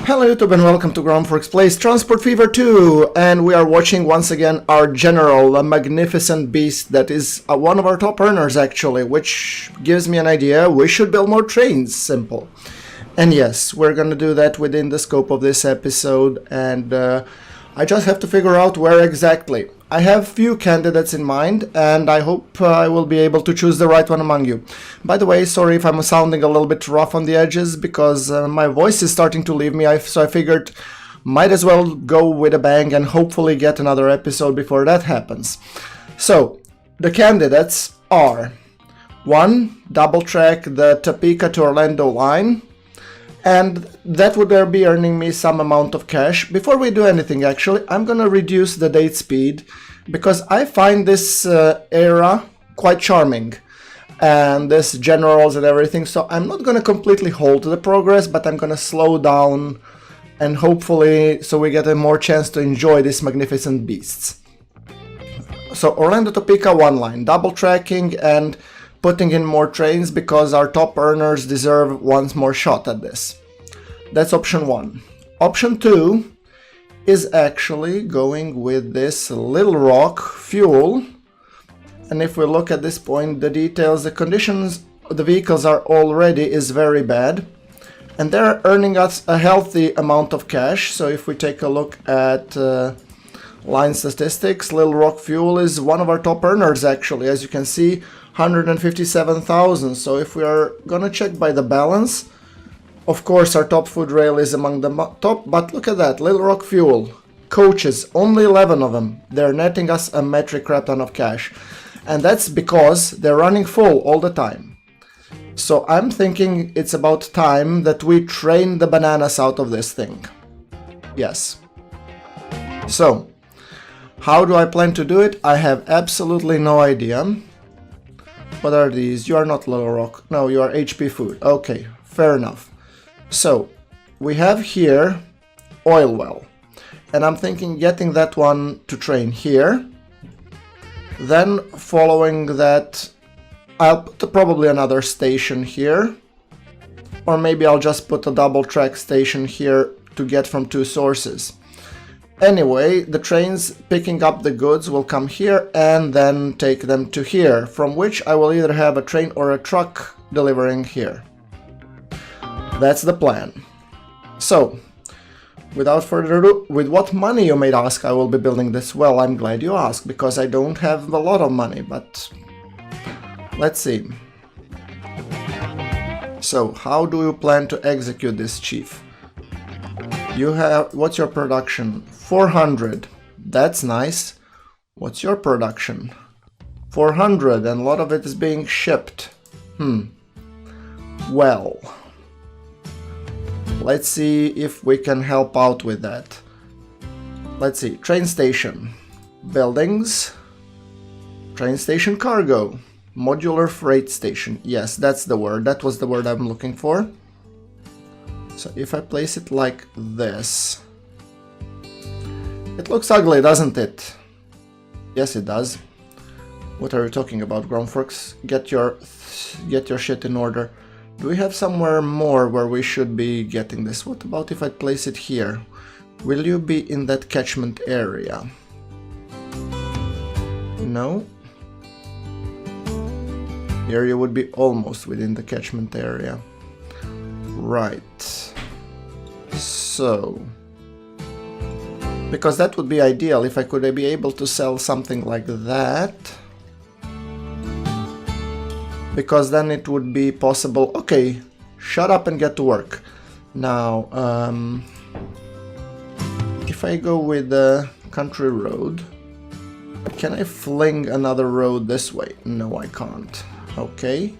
Hello YouTube and welcome to GrunfWorks Plays Transport Fever 2, and we are watching once again our general, a magnificent beast that is one of our top earners actually, which gives me an idea. We should build more trains, simple. And yes, we're gonna do that within the scope of this episode, and I just have to figure out where exactly. I have few candidates in mind, and I hope I will be able to choose the right one among you. By the way, sorry if I'm sounding a little bit rough on the edges, because my voice is starting to leave me, so I figured might as well go with a bang and hopefully get another episode before that happens. So, the candidates are 1. Double track the Topeka to Orlando line, and that would be earning me some amount of cash. Before we do anything actually, I'm gonna reduce the date speed because I find this era quite charming and this generals and everything, so I'm not gonna completely halt the progress, but I'm gonna slow down and hopefully so we get a more chance to enjoy these magnificent beasts. So Orlando Topeka one line, double tracking and putting in more trains because our top earners deserve one more shot at this. That's option 1. Option 2 is actually going with this Little Rock fuel. And if we look at this point, the details, the conditions of the vehicles are already is very bad. And they're earning us a healthy amount of cash. So if we take a look at line statistics, Little Rock fuel is one of our top earners actually. As you can see, 157,000. So if we are gonna check by the balance, of course our top food rail is among the top, but look at that, Little Rock fuel, coaches, only 11 of them. They're netting us a metric crap ton of cash. And that's because they're running full all the time. So I'm thinking it's about time that we train the bananas out of this thing. Yes. So, how do I plan to do it? I have absolutely no idea. What are these? You are not Little Rock. No, you are HP Food. Okay, fair enough. So, we have here oil well. And I'm thinking getting that one to train here. Then following that, I'll put probably another station here. Or maybe I'll just put a double track station here to get from two sources. Anyway, the trains picking up the goods will come here and then take them to here, from which I will either have a train or a truck delivering here. That's the plan. So, without further ado, with what money you may ask I will be building this? Well, I'm glad you asked, because I don't have a lot of money, but let's see. So, how do you plan to execute this, Chief? You have, what's your production? 400. That's nice. What's your production? 400, and a lot of it is being shipped. Well, let's see if we can help out with that. Let's see, train station, buildings, train station cargo, modular freight station. Yes, that's the word. That was the word I'm looking for. So if I place it like this, it looks ugly, doesn't it? Yes, it does. What are you talking about, GrunfWorks? Get your shit in order. Do we have somewhere more where we should be getting this? What about if I place it here? Will you be in that catchment area? No? Here you would be almost within the catchment area. Right. So, because that would be ideal if I could be able to sell something like that, because then it would be possible. Okay, shut up and get to work. Now, if I go with the country road, can I fling another road this way? No, I can't. Okay,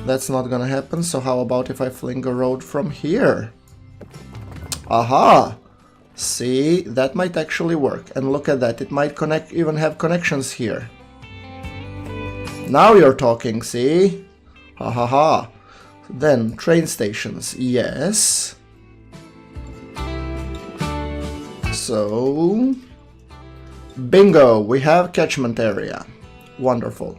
that's not gonna happen. So how about if I fling a road from here? Aha! See, that might actually work. And look at that, it might connect, even have connections here. Now you're talking, see? Ha ha ha. Then, train stations, yes. So, bingo, we have catchment area. Wonderful.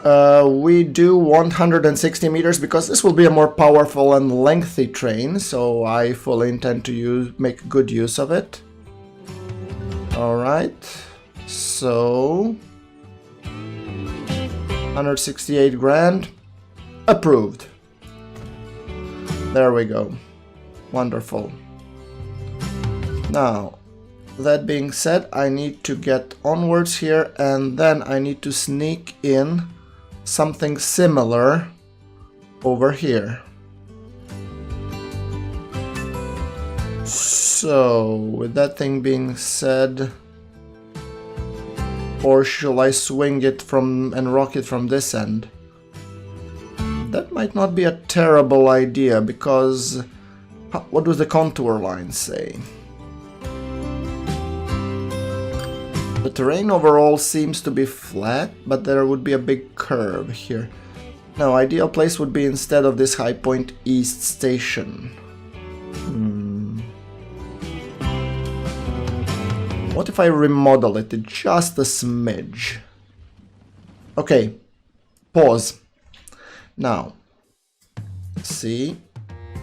We do want 160 meters because this will be a more powerful and lengthy train, so I fully intend to make good use of it. Alright, so 168 grand, approved. There we go, wonderful. Now, that being said, I need to get onwards here, and then I need to sneak in something similar over here. So, with that thing being said, or shall I swing it from and rock it from this end? That might not be a terrible idea, because what does the contour line say? The terrain overall seems to be flat, but there would be a big curve here. Now, ideal place would be instead of this High Point East station. What if I remodel it just a smidge? Okay, pause. Now, see?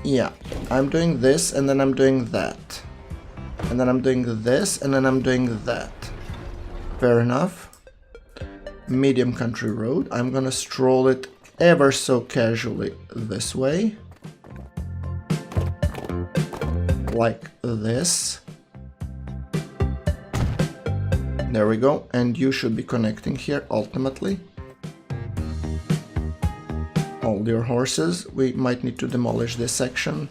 Yeah, I'm doing this, and then I'm doing that. And then I'm doing this, and then I'm doing that. Fair enough. Medium country road. I'm gonna stroll it ever so casually this way. Like this. There we go. And you should be connecting here ultimately. Hold your horses. We might need to demolish this section.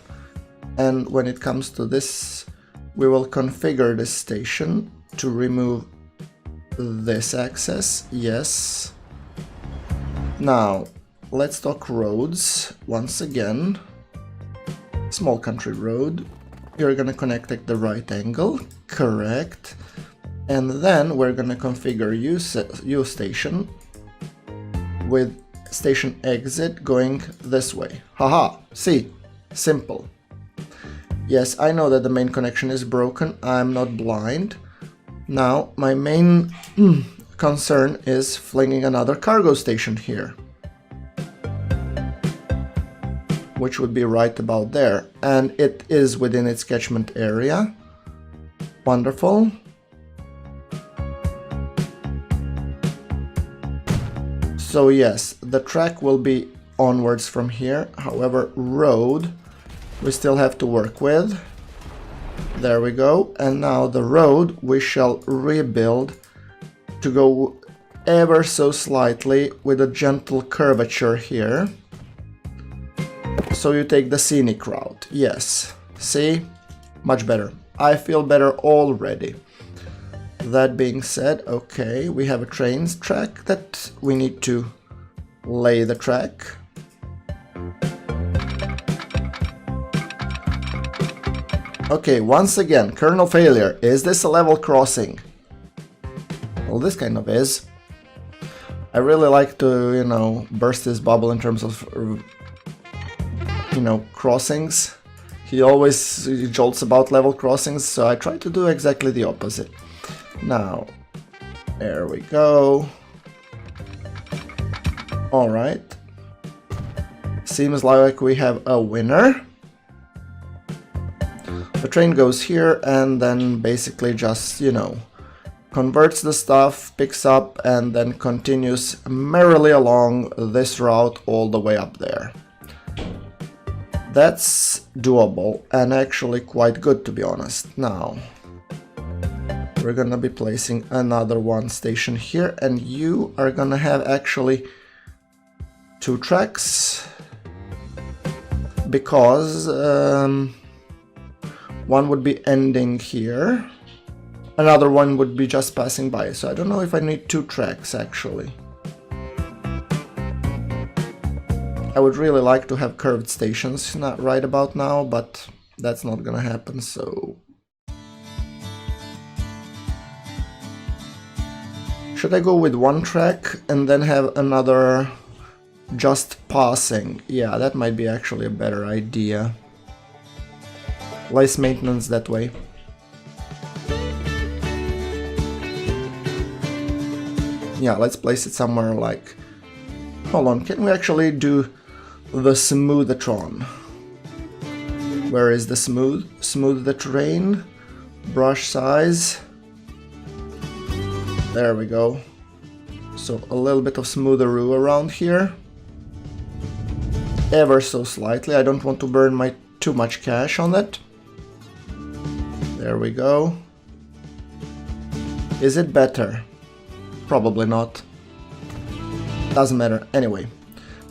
And when it comes to this, we will configure this station to remove this access. Yes. Now, let's talk roads once again. Small country road. You're gonna connect at the right angle. Correct. And then we're gonna configure U station with station exit going this way. Haha, see, simple. Yes, I know that the main connection is broken. I'm not blind. Now, my main concern is flinging another cargo station here, which would be right about there, and it is within its catchment area. Wonderful. So yes, the track will be onwards from here. However, road we still have to work with. There we go. And now the road we shall rebuild to go ever so slightly with a gentle curvature here. So you take the scenic route. Yes. See? Much better. I feel better already. That being said, okay, we have a trains track that we need to lay the track. Okay, once again, kernel failure. Is this a level crossing? Well, this kind of is. I really like to, you know, burst his bubble in terms of, you know, crossings. He always jolts about level crossings, so I try to do exactly the opposite. Now, there we go. Alright. Seems like we have a winner. The train goes here and then basically just, you know, converts the stuff, picks up, and then continues merrily along this route all the way up there. That's doable and actually quite good, to be honest. Now, we're gonna be placing another one station here, and you are gonna have actually 2 tracks, because one would be ending here, another one would be just passing by, so I don't know if I need 2 tracks actually. I would really like to have curved stations not right about now, but that's not gonna happen, so... Should I go with 1 track and then have another just passing? Yeah, that might be actually a better idea. Less maintenance that way. Yeah, let's place it somewhere like Hold on, can we actually do the smoothatron? Where is the smooth? Smooth the terrain. Brush size. There we go. So a little bit of smootheroo around here. Ever so slightly. I don't want to burn too much cash on that. There we go. Is it better? Probably not. Doesn't matter. Anyway.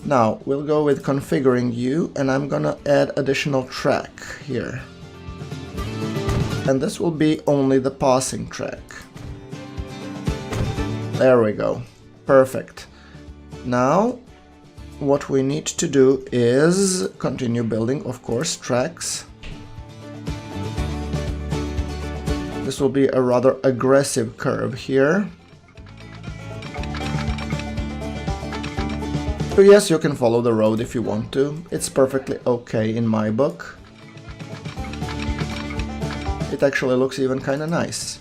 Now, we'll go with configuring you, and I'm gonna add additional track here. And this will be only the passing track. There we go. Perfect. Now, what we need to do is continue building, of course, tracks. This will be a rather aggressive curve here. So yes, you can follow the road if you want to. It's perfectly okay in my book. It actually looks even kind of nice.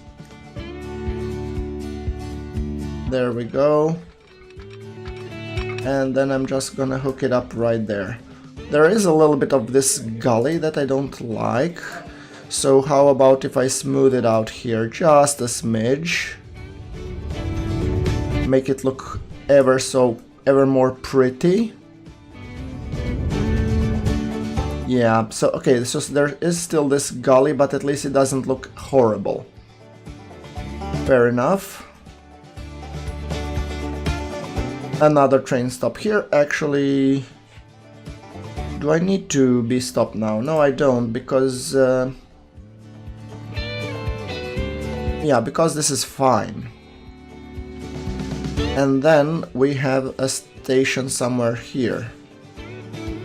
There we go. And then I'm just gonna hook it up right there. There is a little bit of this gully that I don't like. So how about if I smooth it out here just a smidge? Make it look ever more pretty. Yeah, so okay, it's just there is still this gully, but at least it doesn't look horrible. Fair enough. Another train stop here. Actually, do I need to be stopped now? No, I don't, because yeah, because this is fine. And then we have a station somewhere here,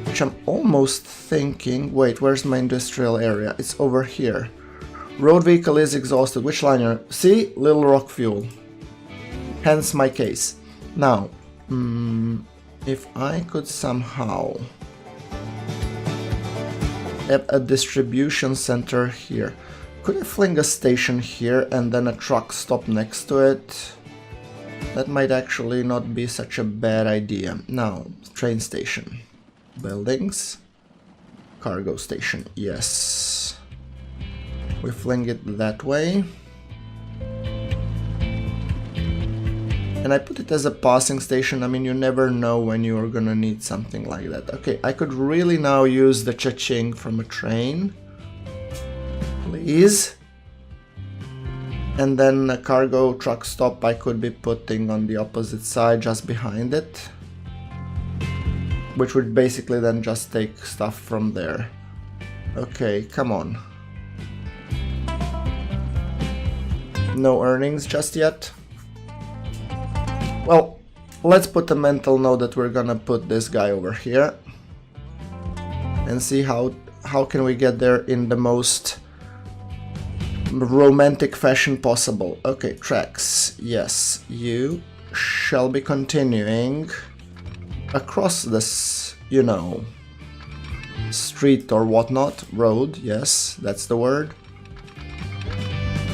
which I'm almost thinking, wait, where's my industrial area? It's over here. Road vehicle is exhausted. Which liner? See? Little Rock fuel. Hence my case. Now, if I could somehow have a distribution center here. Could I fling a station here and then a truck stop next to it? That might actually not be such a bad idea. Now, train station. Buildings. Cargo station, yes. We fling it that way. And I put it as a passing station. I mean, you never know when you are gonna need something like that. Okay, I could really now use the cha-ching from a train. Please. And then a cargo truck stop I could be putting on the opposite side, just behind it. Which would basically then just take stuff from there. Okay, come on. No earnings just yet. Well, let's put a mental note that we're gonna put this guy over here. And see how can we get there in the most romantic fashion possible. Okay, tracks. Yes, you shall be continuing across this, you know, street or whatnot. Road, yes, that's the word.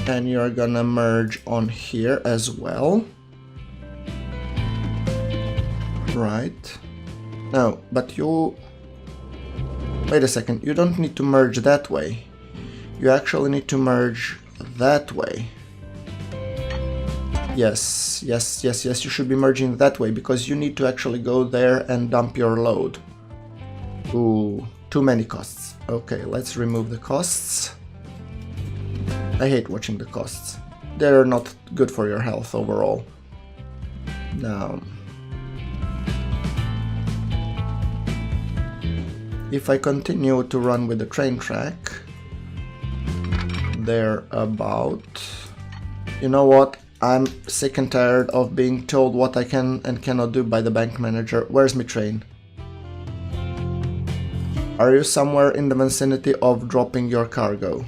And you're gonna merge on here as well. Right. No, but you... Wait a second, you don't need to merge that way. You actually need to merge that way. Yes, yes, yes, yes, you should be merging that way, because you need to actually go there and dump your load. Ooh, too many costs. Okay, let's remove the costs. I hate watching the costs. They're not good for your health overall. Now, if I continue to run with the train track, they're about... You know what? I'm sick and tired of being told what I can and cannot do by the bank manager. Where's my train? Are you somewhere in the vicinity of dropping your cargo?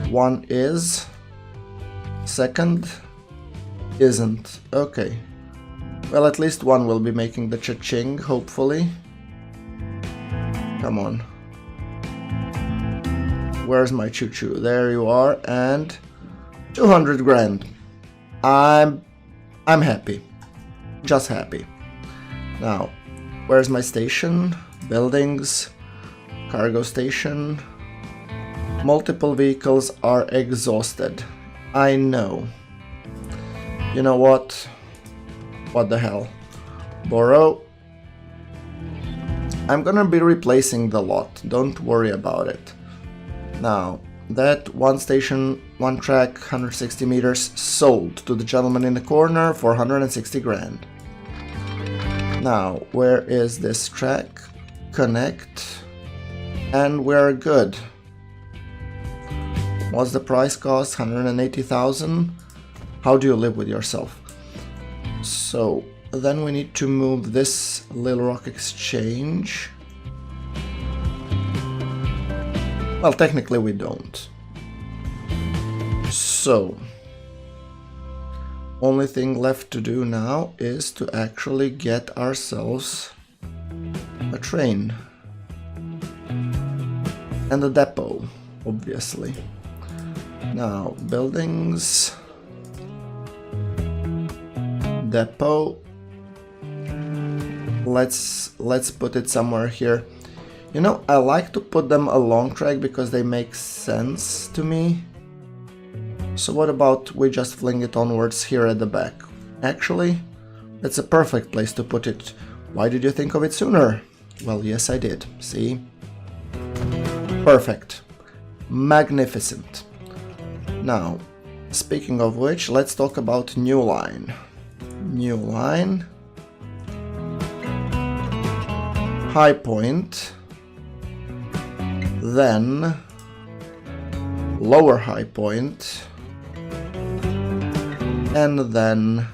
One is. Second isn't. Okay. Well, at least one will be making the cha-ching, hopefully. Come on. Where's my choo-choo? There you are, and 200 grand. I'm happy. Just happy. Now, where's my station? Buildings, cargo station. Multiple vehicles are exhausted. I know. You know what? What the hell? Borrow. I'm gonna be replacing the lot. Don't worry about it. Now, that one station, one track, 160 meters, sold to the gentleman in the corner for 160 grand. Now, where is this track? Connect. And we're good. What's the price cost? 180,000. How do you live with yourself? So, then we need to move this Little Rock Exchange. Well, technically we don't. So, only thing left to do now is to actually get ourselves a train. And a depot, obviously. Now, buildings, depot. Let's put it somewhere here. You know, I like to put them along track because they make sense to me. So what about we just fling it onwards here at the back? Actually, it's a perfect place to put it. Why did you think of it sooner? Well, yes, I did. See? Perfect. Magnificent. Now, speaking of which, let's talk about new line. New line. High point. Then lower high point. And then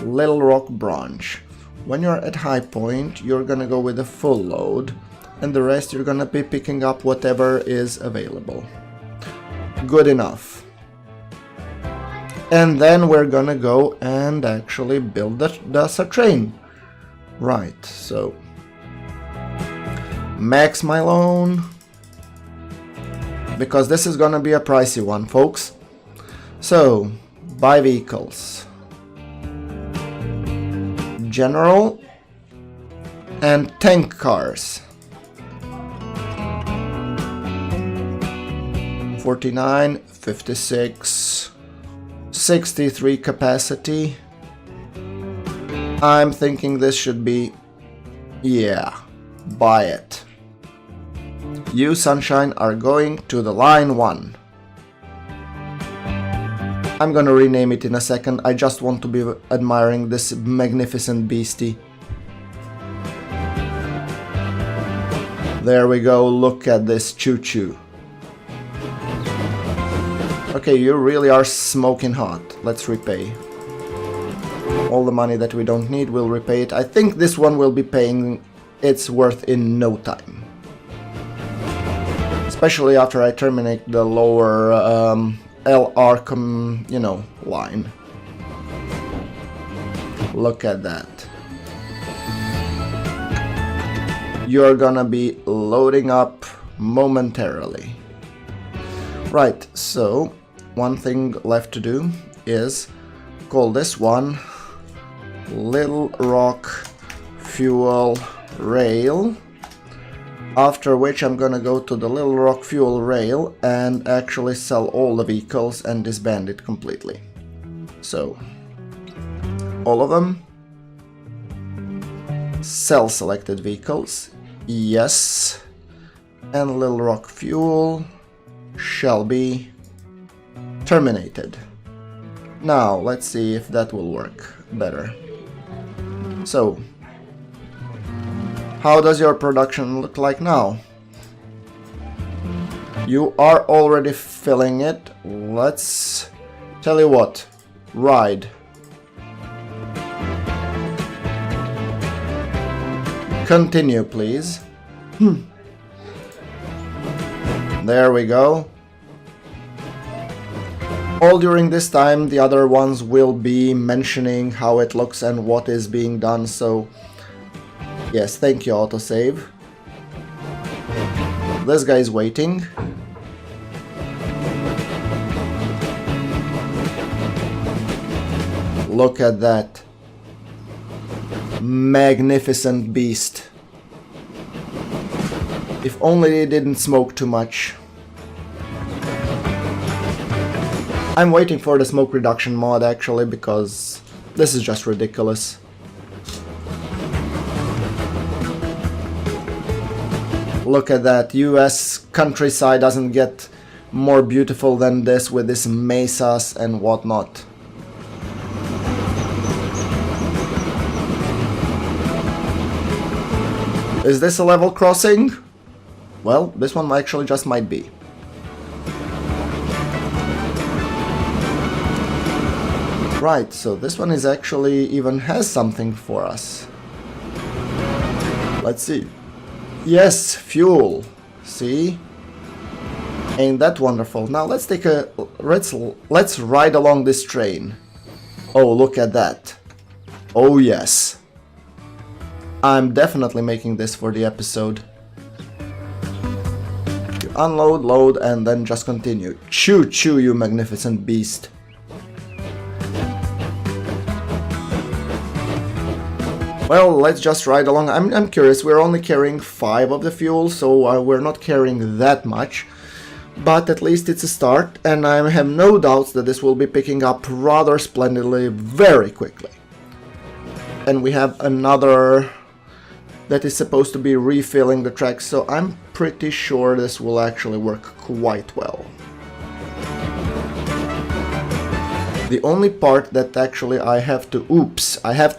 Little Rock branch. When you're at high point, you're gonna go with a full load, and the rest you're gonna be picking up whatever is available. Good enough. And then we're gonna go and actually build us a train. Right, so max my loan, because this is gonna be a pricey one, folks. So, buy vehicles. General and tank cars. 49, 56, 63 capacity. I'm thinking this should be, yeah, buy it. You, Sunshine, are going to the line 1. I'm gonna rename it in a second. I just want to be admiring this magnificent beastie. There we go, look at this choo-choo. Okay, you really are smoking hot. Let's repay. All the money that we don't need, we'll repay it. I think this one will be paying its worth in no time. Especially after I terminate the lower LR line. Look at that. You're gonna be loading up momentarily. Right, so one thing left to do is call this one Little Rock Fuel Rail. After which I'm gonna go to the Little Rock Fuel Rail and actually sell all the vehicles and disband it completely. So, all of them. Sell selected vehicles. Yes. And Little Rock Fuel shall be terminated. Now, let's see if that will work better. So, how does your production look like now? You are already filling it. Let's tell you what. Ride. Continue, please. There we go. All during this time, the other ones will be mentioning how it looks and what is being done, so yes, thank you, autosave. This guy's waiting. Look at that. Magnificent beast. If only it didn't smoke too much. I'm waiting for the smoke reduction mod actually, because this is just ridiculous. Look at that, US countryside doesn't get more beautiful than this with these mesas and whatnot. Is this a level crossing? Well, this one actually just might be. Right, so this one is actually even has something for us. Let's see. Yes, fuel. See? Ain't that wonderful? Now let's take a let's ride along this train. Oh, look at that. Oh yes. I'm definitely making this for the episode. You unload, load, and then just continue. Choo choo, you magnificent beast. Well, let's just ride along. I'm curious, we're only carrying 5 of the fuel, so we're not carrying that much. But at least it's a start, and I have no doubts that this will be picking up rather splendidly very quickly. And we have another that is supposed to be refilling the tracks, so I'm pretty sure this will actually work quite well. The only part that actually I have to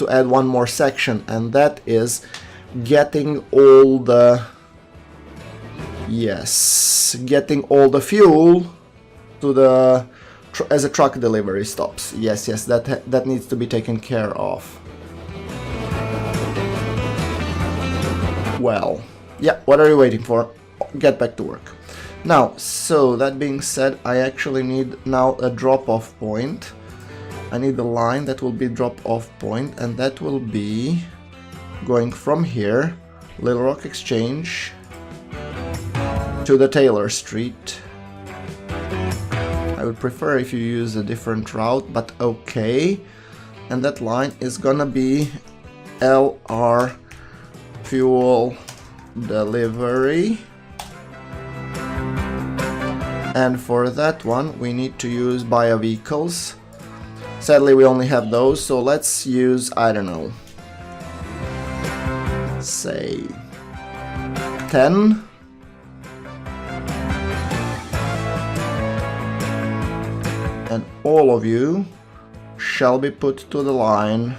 add one more section, and that is getting all the fuel to the as a truck delivery stops. Yes, that needs to be taken care of. Well, yeah, what are you waiting for? Get back to work. Now, so that being said, I actually need now a drop-off point. I need the line that will be drop-off point, and that will be going from here, Little Rock Exchange, to the Taylor Street. I would prefer if you use a different route, but okay. And that line is gonna be LR Fuel Delivery. And for that one, we need to use bio vehicles. Sadly, we only have those, so let's use, I don't know, say 10. And all of you shall be put to the line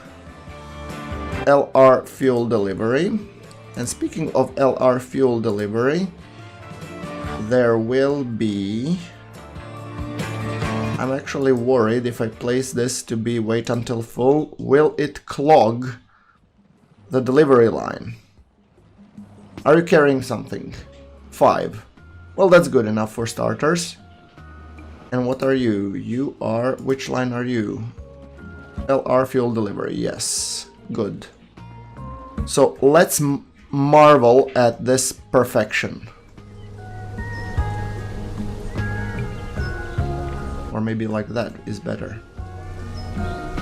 LR Fuel Delivery. And speaking of LR Fuel Delivery, there will be... I'm actually worried if I place this to be wait until full, will it clog the delivery line? Are you carrying something? 5. Well, that's good enough for starters. And what are you? You are... which line are you? LR Fuel Delivery, yes. Good. So let's marvel at this perfection. Or maybe like that is better.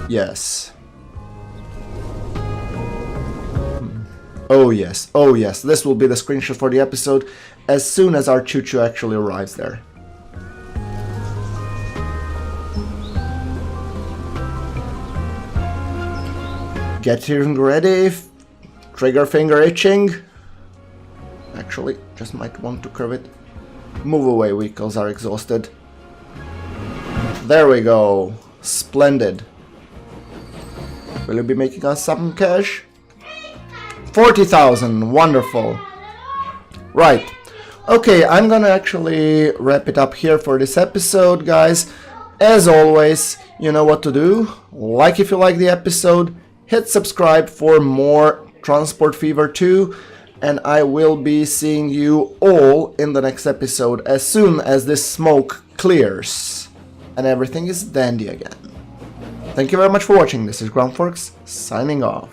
Yes. Oh yes, oh yes. This will be the screenshot for the episode as soon as our choo-choo actually arrives there. Getting ready. Trigger finger itching. Actually, just might want to curve it. Move away, vehicles are exhausted. There we go. Splendid. Will you be making us some cash? 40,000. Wonderful. Right. Okay, I'm gonna actually wrap it up here for this episode, guys. As always, you know what to do. Like if you like the episode. Hit subscribe for more Transport Fever 2. And I will be seeing you all in the next episode as soon as this smoke clears. And everything is dandy again. Thank you very much for watching. This is GrunfWorks signing off.